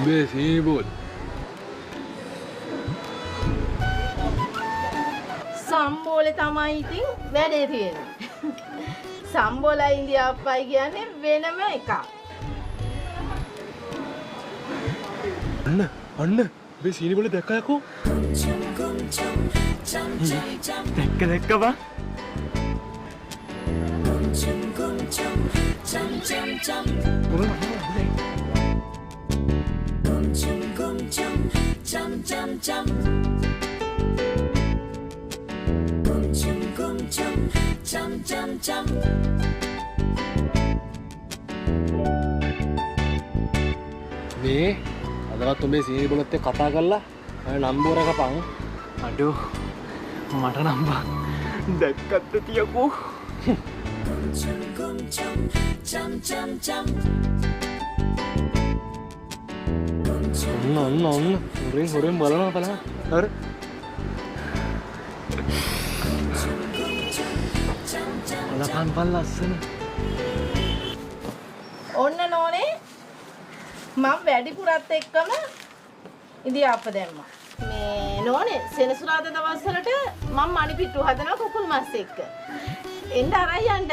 උඹේ සීබෝල් සම්බෝලේ තමයි ඉතින් වැඩේ තියෙන්නේ. සම්බෝලයි ඉන්දියාප්පයි කියන්නේ වෙනම එකක්. අන්න උඹේ සීනිබෝල දැක්කයකෝ. දැක්ක බා. මේ අදවත් උඹේ සීනිබෝලත් එක්ක කතා කරලා අය නම්බර කපන්. අඩෝ මට නම් බා දැක්කත් තියකෝ. ඔන්න හොරෙන් බලනවා බලන්න. හරි. බලපන් ලස්සන. ඔන්න නෝනේ මම වැඩිපුරත් එක්කම ඉන්දියාප්ප දැම්මා. මේ නෝනේ සෙනසුරාදා දවස්වලට මම මණිපිට්ටු හදනවා කුකුල් මස් එක්ක. එන්න අරයි යන්න.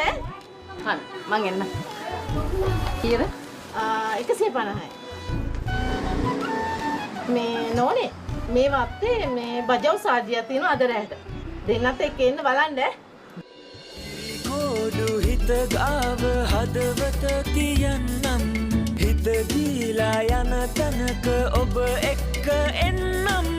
හරි මං එන්න. කීයද? 150යි. මේ නෝනේ මේ වත්තේ මේ බජව් සාදියා තියෙනවා අද රැට. දෙන්නත් එක්ක එන්න බලන්න. කොඩු හිත ගාව හදවත තියන්නම් හිත දීලා යන තැනක ඔබ එක්ක එන්නම්